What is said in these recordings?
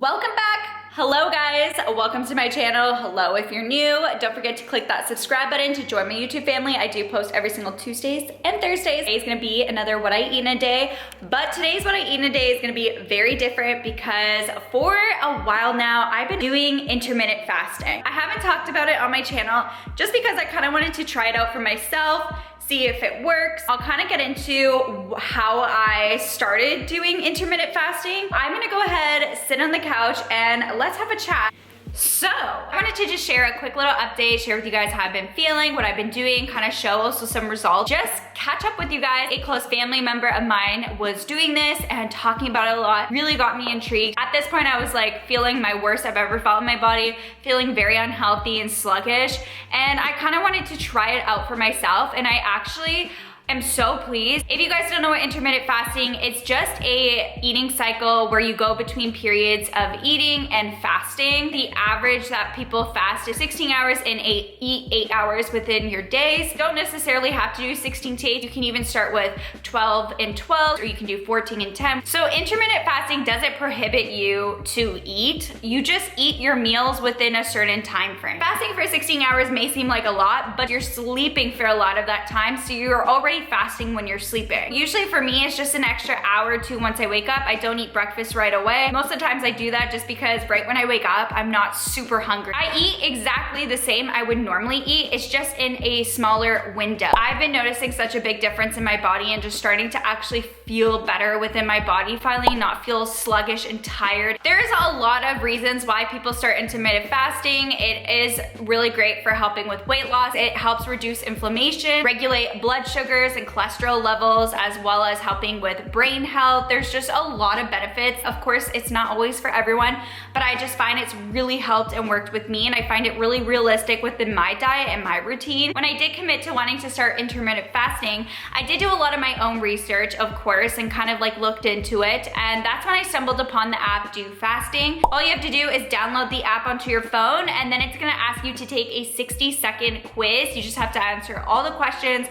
Welcome back. Hello guys, welcome to my channel. Hello if you're new. Don't forget to click that subscribe button to join my YouTube family. I do post every single Tuesdays and Thursdays. Today is gonna be another what I eat in a day, but today's what I eat in a day is gonna be very different because for a while now, I've been doing intermittent fasting. I haven't talked about it on my channel just because I kind of wanted to try it out for myself, see if it works. I'll kind of get into how I started doing intermittent fasting. I'm gonna go ahead, sit on the couch, and let's have a chat. So, I wanted to just share a quick little update, share with you guys how I've been feeling, what I've been doing, kind of show also some results. Just catch up with you guys. A close family member of mine was doing this and talking about it a lot. Really got me intrigued. At this point, I was like feeling my worst I've ever felt in my body, feeling very unhealthy and sluggish. And I kind of wanted to try it out for myself. And I actually am so pleased. If you guys don't know what intermittent fasting, it's just a eating cycle where you go between periods of eating and fasting. The average that people fast is 16 hours and eat 8 hours within your days. You don't necessarily have to do 16 to 8. You can even start with 12 and 12, or you can do 14 and 10. So intermittent fasting doesn't prohibit you to eat. You just eat your meals within a certain time frame. Fasting for 16 hours may seem like a lot, but you're sleeping for a lot of that time, so you're already fasting when you're sleeping. Usually for me, it's just an extra hour or two once I wake up. I don't eat breakfast right away. Most of the times I do that just because right when I wake up, I'm not super hungry. I eat exactly the same I would normally eat. It's just in a smaller window. I've been noticing such a big difference in my body and just starting to actually feel better within my body, finally not feel sluggish and tired. There's a lot of reasons why people start intermittent fasting. It is really great for helping with weight loss. It helps reduce inflammation, regulate blood sugars and cholesterol levels, as well as helping with brain health. There's just a lot of benefits. Of course, it's not always for everyone, but I just find it's really helped and worked with me, and I find it really realistic within my diet and my routine. When I did commit to wanting to start intermittent fasting, I did do a lot of my own research, of course, and kind of like looked into it, and that's when I stumbled upon the app Do Fasting. All you have to do is download the app onto your phone, and then it's gonna ask you to take a 60-second quiz. You just have to answer all the questions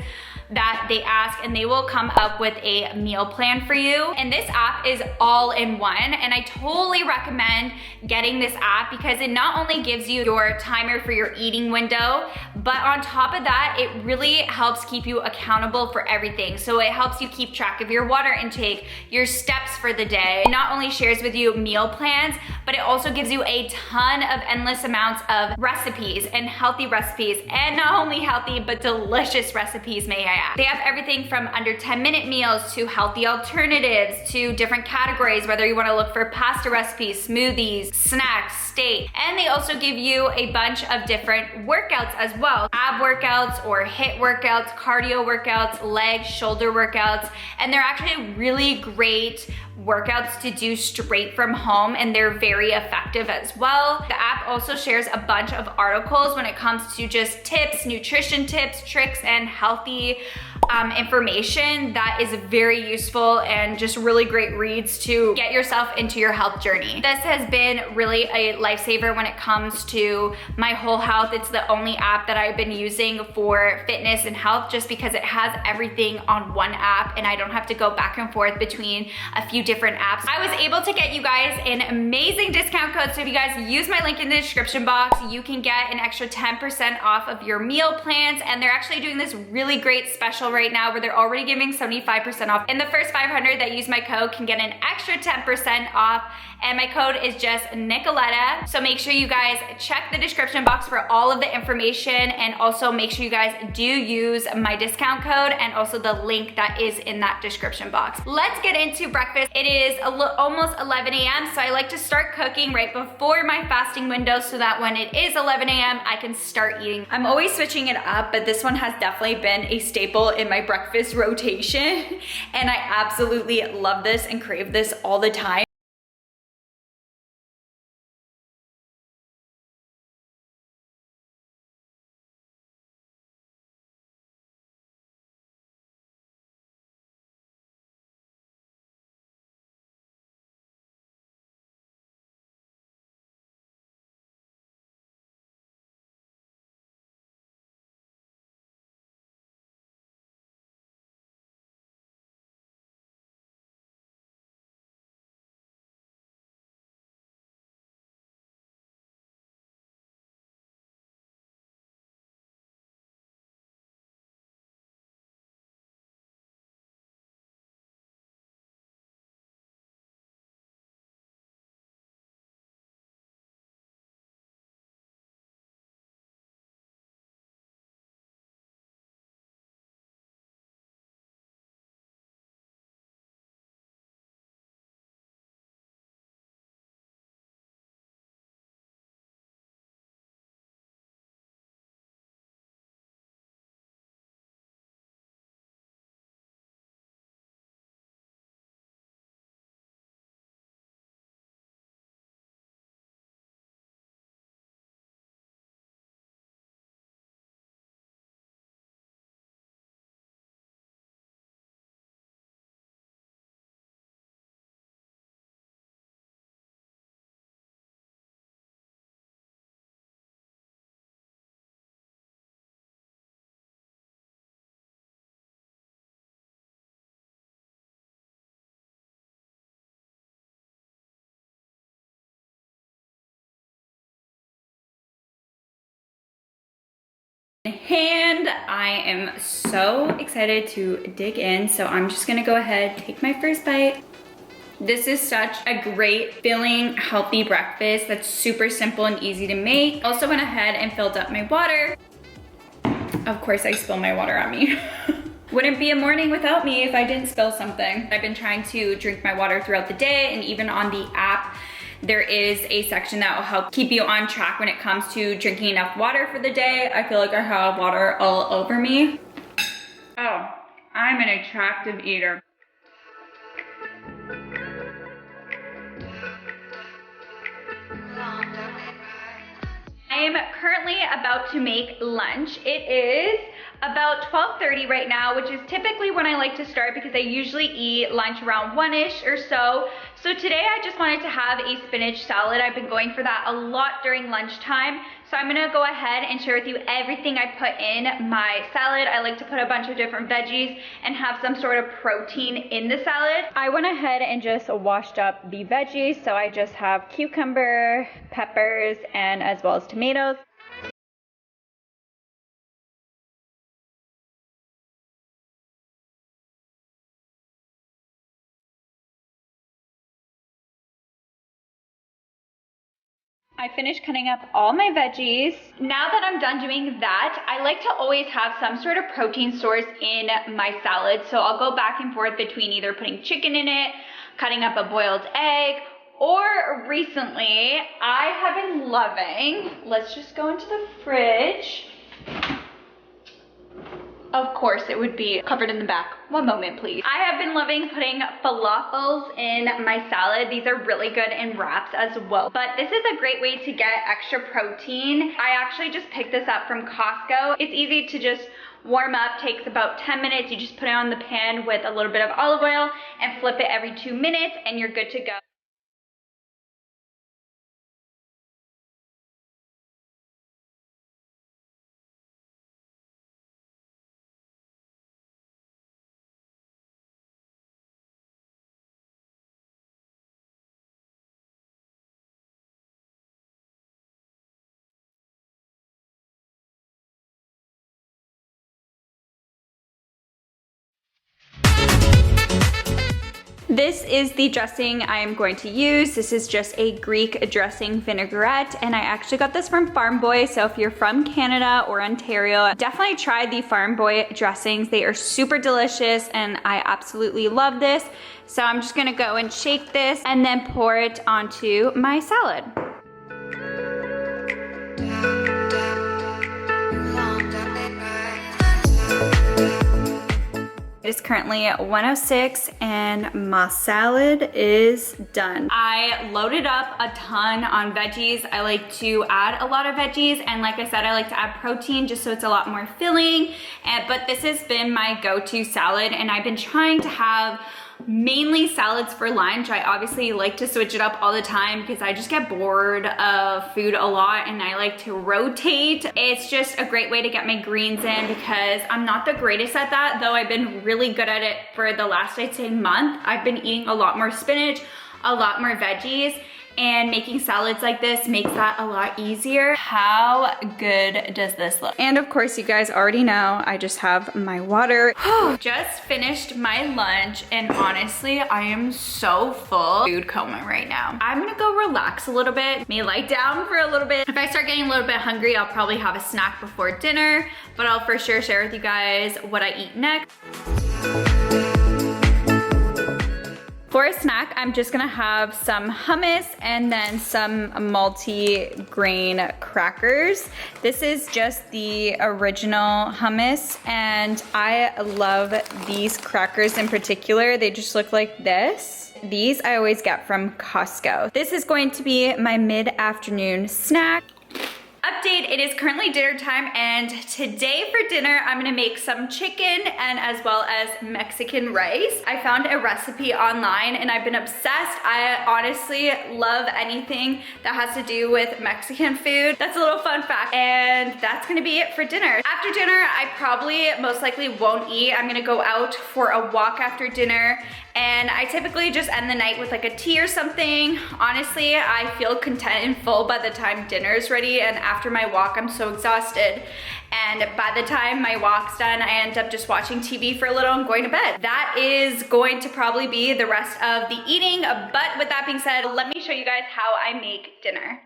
that they ask, and they will come up with a meal plan for you. And this app is all in one, and I totally recommend getting this app because it not only gives you your timer for your eating window, but on top of that, it really helps keep you accountable for everything. So it helps you keep track of your water intake, your steps for the day. It not only shares with you meal plans, but it also gives you a ton of endless amounts of recipes and healthy recipes, and not only healthy, but delicious recipes, may I add. They have everything from under 10-minute meals to healthy alternatives to different categories, whether you want to look for pasta recipes, smoothies, snacks, steak. And they also give you a bunch of different workouts as well. Ab workouts or HIIT workouts, cardio workouts, leg, shoulder workouts. And they're actually really great workouts to do straight from home, and they're very effective as well. The app also shares a bunch of articles when it comes to just tips, nutrition tips, tricks, and healthy information that is very useful and just really great reads to get yourself into your health journey. This has been really a lifesaver when it comes to my whole health. It's the only app that I've been using for fitness and health just because it has everything on one app and I don't have to go back and forth between a few different apps. I was able to get you guys an amazing discount code, so if you guys use my link in the description box, you can get an extra 10% off of your meal plans, and they're actually doing this really great special right now where they're already giving 75% off, and the first 500 that use my code can get an extra 10% off, and my code is just Nicoletta. So make sure you guys check the description box for all of the information, and also make sure you guys do use my discount code and also the link that is in that description box. Let's get into breakfast. It is almost 11 a.m. so I like to start cooking right before my fasting window so that when it is 11 a.m. I can start eating. I'm always switching it up, but this one has definitely been a staple in my breakfast rotation and I absolutely love this and crave this all the time. And I am so excited to dig in, so I'm just gonna go ahead, take my first bite. This is such a great filling, healthy breakfast that's super simple and easy to make. Also went ahead and filled up my water. Of course I spill my water on me. Wouldn't be a morning without me if I didn't spill something. I've been trying to drink my water throughout the day, and even on the app, there is a section that will help keep you on track when it comes to drinking enough water for the day. I feel like I have water all over me. Oh, I'm an attractive eater. I'm currently about to make lunch. It is about 12:30 right now, which is typically when I like to start because I usually eat lunch around 1-ish or so. So today I just wanted to have a spinach salad. I've been going for that a lot during lunchtime. So I'm gonna go ahead and share with you everything I put in my salad. I like to put a bunch of different veggies and have some sort of protein in the salad. I went ahead and just washed up the veggies. So I just have cucumber, peppers, and as well as tomatoes. I finished cutting up all my veggies. Now that I'm done doing that, I like to always have some sort of protein source in my salad. So I'll go back and forth between either putting chicken in it, cutting up a boiled egg, or recently I have been loving, let's just go into the fridge. Of course, it would be covered in the back. One moment, please. I have been loving putting falafels in my salad. These are really good in wraps as well. But this is a great way to get extra protein. I actually just picked this up from Costco. It's easy to just warm up, takes about 10 minutes. You just put it on the pan with a little bit of olive oil and flip it every 2 minutes and you're good to go. This is the dressing I am going to use. This is just a Greek dressing vinaigrette, and I actually got this from Farm Boy. So if you're from Canada or Ontario, definitely try the Farm Boy dressings. They are super delicious and I absolutely love this. So I'm just gonna go and shake this and then pour it onto my salad. It is currently 1:06 and my salad is done. I loaded up a ton on veggies. I like to add a lot of veggies, and like I said, I like to add protein just so it's a lot more filling. But this has been my go-to salad, and I've been trying to have mainly salads for lunch. I obviously like to switch it up all the time because I just get bored of food a lot and I like to rotate. It's just a great way to get my greens in because I'm not the greatest at that, though I've been really good at it for the last, I'd say, month. I've been eating a lot more spinach, a lot more veggies, and making salads like this makes that a lot easier. How good does this look? And of course, you guys already know, I just have my water. Just finished my lunch, and honestly, I am so full. Food coma right now. I'm gonna go relax a little bit, may lie down for a little bit. If I start getting a little bit hungry, I'll probably have a snack before dinner, but I'll for sure share with you guys what I eat next. For a snack, I'm just gonna have some hummus and then some multi-grain crackers. This is just the original hummus, and I love these crackers in particular. They just look like this. These I always get from Costco. This is going to be my mid-afternoon snack. Update, it is currently dinner time, and today for dinner I'm gonna make some chicken and as well as Mexican rice. I found a recipe online and I've been obsessed. I honestly love anything that has to do with Mexican food. That's a little fun fact, and that's gonna be it for dinner. After dinner, I probably most likely won't eat. I'm gonna go out for a walk after dinner And I typically just end the night with like a tea or something. Honestly, I feel content and full by the time dinner is ready, and after my walk, I'm so exhausted. And by the time my walk's done, I end up just watching TV for a little and going to bed. That is going to probably be the rest of the eating, but with that being said, let me show you guys how I make dinner.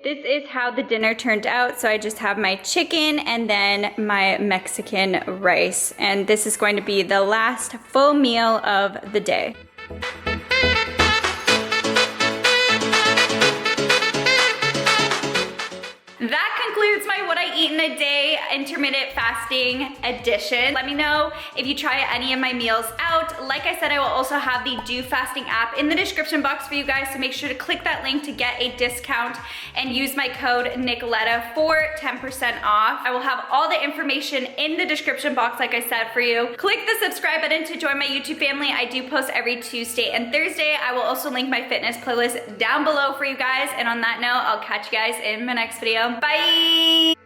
This is how the dinner turned out. So I just have my chicken and then my Mexican rice. And this is going to be the last full meal of the day. That concludes my what I eat in a day intermittent fasting edition. Let me know if you try any of my meals out. Like I said, I will also have the Do Fasting app in the description box for you guys, so make sure to click that link to get a discount and use my code Nicoletta for 10% off. I will have all the information in the description box, like I said, for you. Click the subscribe button to join my YouTube family. I do post every Tuesday and Thursday. I will also link my fitness playlist down below for you guys. And on that note, I'll catch you guys in my next video. Bye!